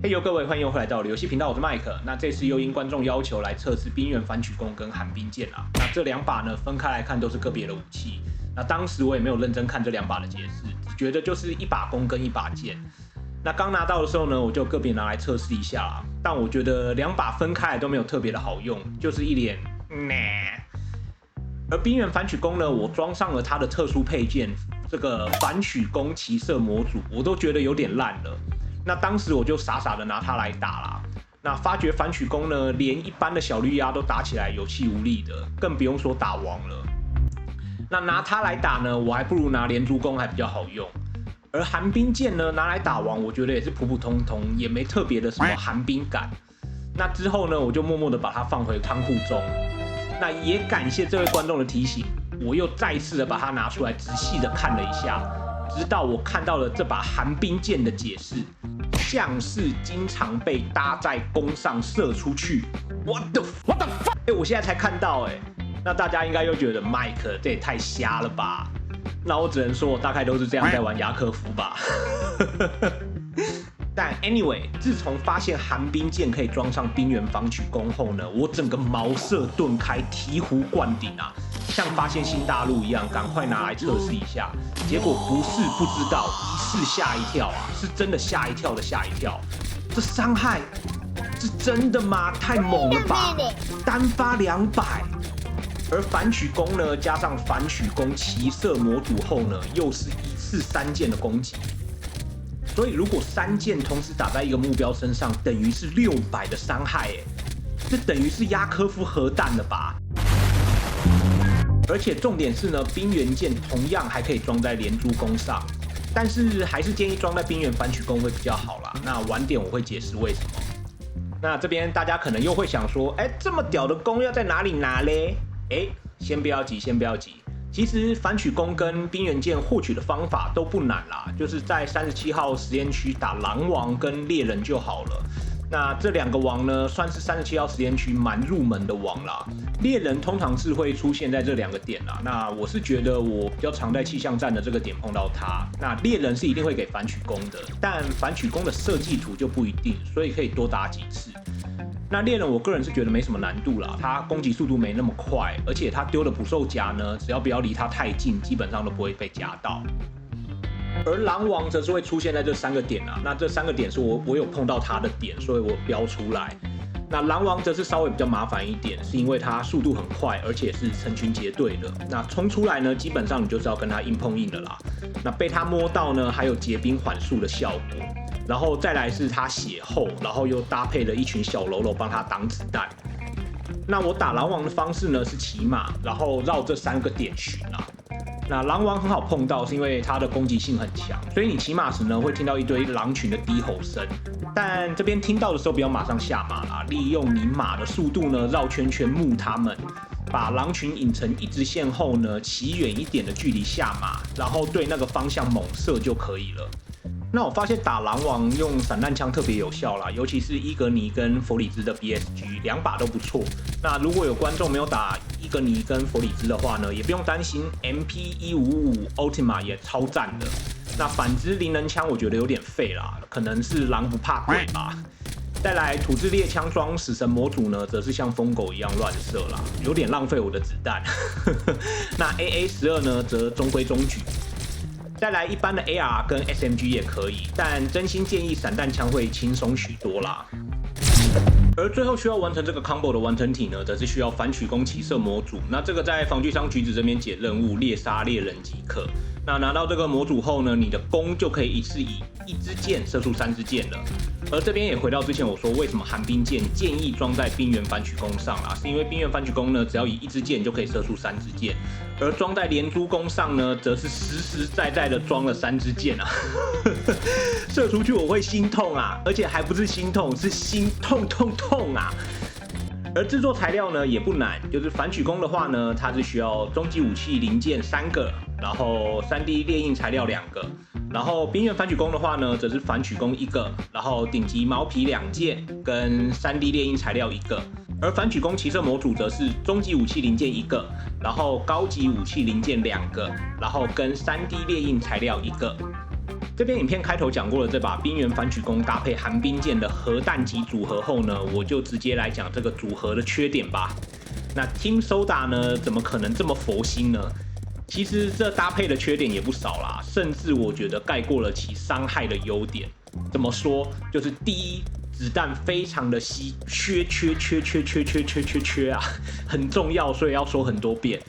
嘿呦，各位，欢迎又回来到游戏频道，我是麦克。那这次又因观众要求来测试冰原反曲弓跟寒冰剑啦。那这两把呢，分开来看都是个别的武器。那当时我也没有认真看这两把的解释，只觉得就是一把弓跟一把剑。那刚拿到的时候呢，我就个别拿来测试一下啦。但我觉得两把分开来都没有特别的好用，就是一脸而冰原反曲弓呢，我装上了它的特殊配件，这个反曲弓骑射模组，我都觉得有点烂了。那当时我就傻傻的拿它来打啦。那发觉反曲弓呢，连一般的小绿鸭都打起来有气无力的，更不用说打王了。那拿它来打呢，我还不如拿连珠弓还比较好用。而寒冰剑呢，拿来打王，我觉得也是普普通通，也没特别的什么寒冰感。那之后呢，我就默默的把它放回仓库中。那也感谢这位观众的提醒，我又再次的把它拿出来仔细的看了一下，直到我看到了这把寒冰剑的解释，像是经常被搭在弓上射出去。What the fuck？ 我现在才看到那大家应该又觉得麦克这也太瞎了吧？那我只能说，我大概都是这样在玩雅克夫吧。但 anyway， 自从发现寒冰剑可以装上冰原反曲弓后呢，我整个茅塞顿开，醍醐灌顶啊！像发现新大陆一样，赶快拿来测试一下。结果不是不知道，一试吓一跳啊，是真的吓一跳的吓一跳。这伤害是真的吗？太猛了吧！单发200。而反曲弓呢，加上反曲弓骑射模组后呢，又是一次3件的攻击。所以如果3件同时打在一个目标身上，等于是600的伤害这等于是亚科夫核弹了吧？而且重点是呢，冰原剑同样还可以装在连珠弓上，但是还是建议装在冰原反曲弓会比较好啦。那晚点我会解释为什么。那这边大家可能又会想说，这么屌的弓要在哪里拿嘞？先不要急，先不要急。其实反曲弓跟冰原剑获取的方法都不难啦，就是在37号实验区打狼王跟猎人就好了。那这2个王呢，算是37号实验区蛮入门的王啦。猎人通常是会出现在这2个点啦。那我是觉得我比较常在气象站的这个点碰到它。那猎人是一定会给反曲弓的，但反曲弓的设计图就不一定，所以可以多打几次。那猎人我个人是觉得没什么难度啦，他攻击速度没那么快，而且他丢的捕兽夹呢，只要不要离他太近，基本上都不会被夹到。而狼王则是会出现在这3个点啊，那这3个点是我有碰到他的点，所以我标出来。那狼王则是稍微比较麻烦一点，是因为他速度很快，而且是成群结队的。那冲出来呢，基本上你就是要跟他硬碰硬了啦。那被他摸到呢，还有结冰缓速的效果。然后再来是他血厚，然后又搭配了一群小喽啰帮他挡子弹。那我打狼王的方式呢是骑马，然后绕这3个点巡啊。那狼王很好碰到，是因为它的攻击性很强，所以你骑马时呢会听到一堆狼群的低吼声。但这边听到的时候不要马上下马啦，利用你马的速度呢绕圈圈牧他们，把狼群引成一直线后呢，骑远一点的距离下马，然后对那个方向猛射就可以了。那我发现打狼王用散弹枪特别有效啦，尤其是伊格尼跟佛里兹的 BSG 2把都不错。那如果有观众没有打伊格尼跟佛里兹的话呢，也不用担心 MP155 Ultima 也超赞的。那反之灵能枪我觉得有点废啦，可能是狼不怕鬼吧。再来土制猎枪装死神模组呢，则是像疯狗一样乱射啦，有点浪费我的子弹。那 AA12 呢，则中规中矩。再来一般的 AR 跟 SMG 也可以，但真心建议散弹枪会轻松许多啦。而最后需要完成这个 combo 的完成体呢，则是需要反曲弓骑射模组。那这个在防具商橘子这边解任务猎杀猎人即可。那拿到这个模组后呢，你的弓就可以一次以1支箭射出3支箭了。而这边也回到之前我说为什么寒冰剑建议装在冰原反曲弓上啦，是因为冰原反曲弓呢，只要以1支箭就可以射出3支箭，而装在连珠弓上呢，则是实实在在的装了3支箭啊，射出去我会心痛啊，而且还不是心痛，是心痛痛痛啊。而制作材料呢也不难，就是反曲弓的话呢，它是需要终极武器零件3个，然后3D 列印材料2个，然后冰原反曲弓的话呢，则是反曲弓1个，然后顶级毛皮2件跟3D 列印材料1个，而反曲弓骑射模组则是终极武器零件1个，然后高级武器零件2个，然后跟3D 列印材料1个。这边影片开头讲过了这把冰原反曲弓搭配寒冰剑的核弹级组合后呢，我就直接来讲这个组合的缺点吧。那 Team Soda 呢，怎么可能这么佛心呢？其实这搭配的缺点也不少啦，甚至我觉得盖过了其伤害的优点。怎么说？就是第一，子弹非常的缺啊，很重要，所以要说很多遍。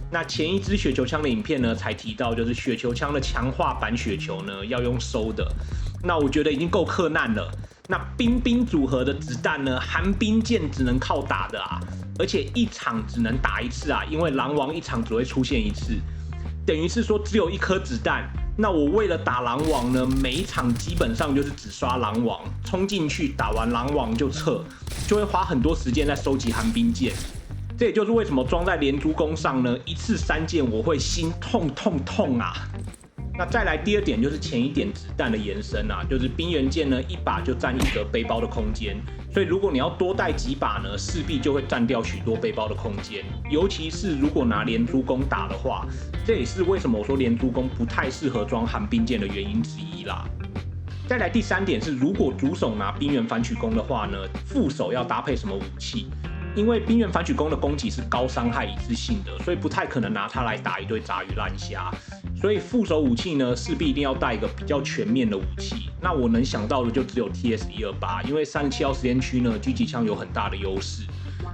那前一支雪球枪的影片呢，才提到就是雪球枪的强化版雪球呢要用收的，那我觉得已经够克难了。那冰组合的子弹呢，寒冰剑只能靠打的啊，而且一场只能打一次啊，因为狼王一场只会出现一次。等于是说只有一颗子弹，那我为了打狼王呢，每一场基本上就是只刷狼王，冲进去打完狼王就撤，就会花很多时间在收集寒冰剑。这也就是为什么装在连珠弓上呢，一次3件我会心痛啊！那再来第二点就是前一点子弹的延伸啊，就是冰原剑呢一把就占1格背包的空间，所以如果你要多带几把呢，势必就会占掉许多背包的空间，尤其是如果拿连珠弓打的话，这也是为什么我说连珠弓不太适合装寒冰剑的原因之一啦。再来第3点是，如果主手拿冰原反曲弓的话呢，副手要搭配什么武器？因为冰原反曲弓的攻击是高伤害一次性的，所以不太可能拿它来打一堆杂鱼烂虾。所以副手武器呢，势必一定要带一个比较全面的武器。那我能想到的就只有 TS128，因为37号实验区呢，狙击枪有很大的优势。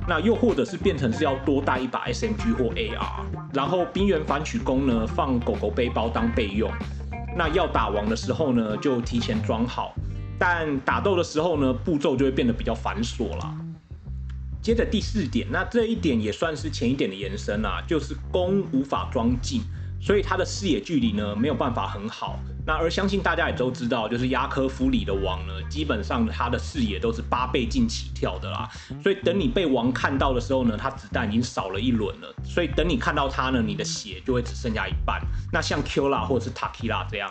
那又或者是变成是要多带一把 SMG 或 AR， 然后冰原反曲弓呢放狗狗背包当备用。那要打王的时候呢，就提前装好。但打斗的时候呢，步骤就会变得比较繁琐啦。接着第4点，那这一点也算是前一点的延伸啦，就是弓无法装近，所以它的视野距离呢没有办法很好。那而相信大家也都知道，就是亚科夫里的王呢，基本上它的视野都是8倍镜起跳的啦，所以等你被王看到的时候呢，它子弹已经少了1轮了，所以等你看到它呢，你的血就会只剩下一半。那像 Killa 或者是 Takila 这样。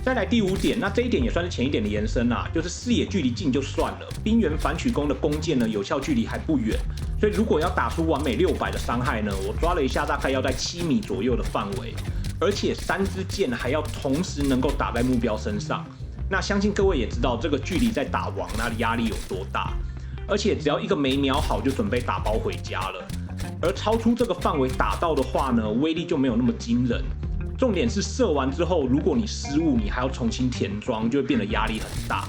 再来第5点，那这一点也算是前一点的延伸啦，就是视野距离近就算了，冰原反曲弓的弓箭呢有效距离还不远，所以如果要打出完美600的伤害呢，我抓了一下，大概要在7米左右的范围，而且3支箭还要同时能够打在目标身上。那相信各位也知道这个距离在打王那里压力有多大，而且只要一个没瞄好就准备打包回家了。而超出这个范围打到的话呢，威力就没有那么惊人。重点是射完之后，如果你失误，你还要重新填装，就会变得压力很大。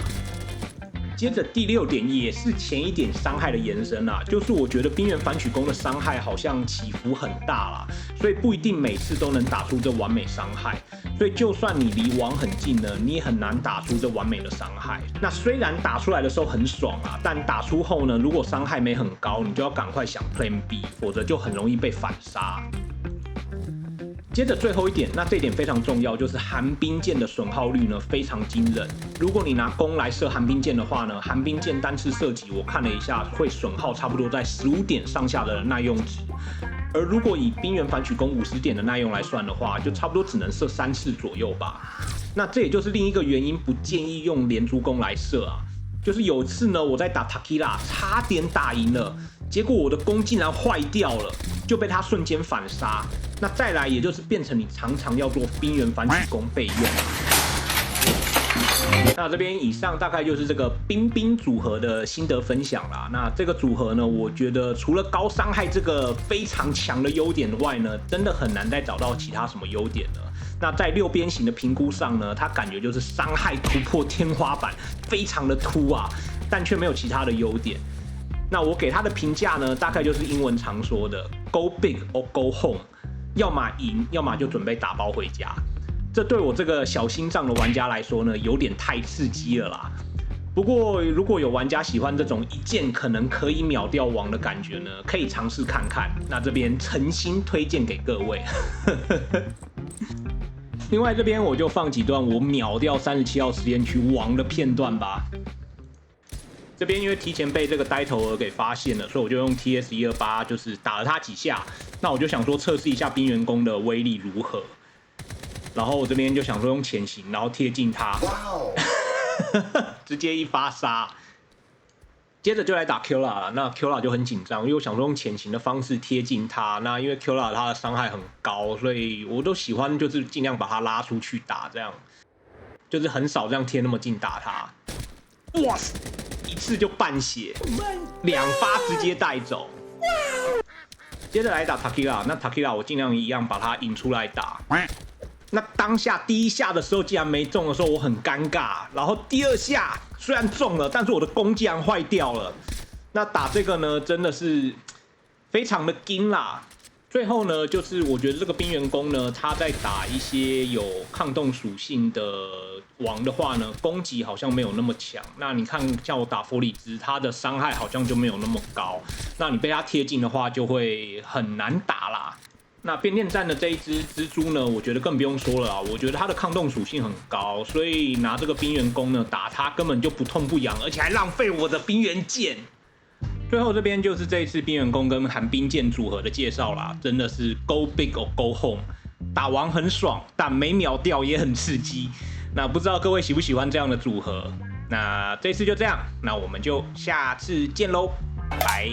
接着第6点也是前一点伤害的延伸啦，就是我觉得冰原反曲弓的伤害好像起伏很大啦，所以不一定每次都能打出这完美伤害。所以就算你离王很近呢，你也很难打出这完美的伤害。那虽然打出来的时候很爽啊，但打出后呢，如果伤害没很高，你就要赶快想 Plan B， 否则就很容易被反杀。接着最后一点，那这一点非常重要，就是寒冰箭的损耗率呢非常惊人。如果你拿弓来射寒冰箭的话呢，寒冰箭单次射击我看了一下，会损耗差不多在15点上下的耐用值。而如果以冰原反曲弓50点的耐用来算的话，就差不多只能射3次左右吧。那这也就是另一个原因，不建议用连珠弓来射啊。就是有一次呢，我在打 Takila， 差点打赢了，结果我的弓竟然坏掉了，就被他瞬间反杀。那再来，也就是变成你常常要做冰原反曲弓备用。那这边以上大概就是这个冰组合的心得分享啦。那这个组合呢，我觉得除了高伤害这个非常强的优点外呢，真的很难再找到其他什么优点了。那在6边形的评估上呢，它感觉就是伤害突破天花板，非常的突啊，但却没有其他的优点。那我给它的评价呢，大概就是英文常说的 “Go big or go home”。要么赢，要么就准备打包回家。这对我这个小心脏的玩家来说呢，有点太刺激了啦。不过，如果有玩家喜欢这种一箭可能可以秒掉王的感觉呢，可以尝试看看。那这边诚心推荐给各位。另外这边我就放几段我秒掉37号实验区王的片段吧。这边因为提前被这个呆头鹅给发现了，所以我就用 TS128就是打了他几下。那我就想说测试一下冰原弓的威力如何。然后我这边就想说用潜行，然后贴近他，直接一发杀。接着就来打 Killa 了，那 Killa 就很紧张，因为我想说用潜行的方式贴近他。那因为 Killa 他的伤害很高，所以我都喜欢就是尽量把他拉出去打这样。就是很少这样贴那么近打他。哇塞，一次就半血，2发直接带走。接着来打 Takira， 那 Takira 我尽量一样把他引出来打。那当下第一下的时候竟然没中的时候，我很尴尬。然后第二下虽然中了，但是我的弓竟然坏掉了。那打这个呢，真的是非常的惊啦。最后呢，就是我觉得这个冰原弓呢，它在打一些有抗冻属性的王的话呢，攻击好像没有那么强。那你看，像我打佛里兹，它的伤害好像就没有那么高。那你被它贴近的话，就会很难打啦。那变电站的这一只蜘蛛呢，我觉得更不用说了啊。我觉得它的抗冻属性很高，所以拿这个冰原弓呢打它根本就不痛不痒，而且还浪费我的冰原剑。最后这边就是这一次冰原弓跟寒冰剑组合的介绍啦，真的是 go big or go home， 打完很爽，但没秒掉也很刺激。那不知道各位喜不喜欢这样的组合？那这次就这样，那我们就下次见喽，拜。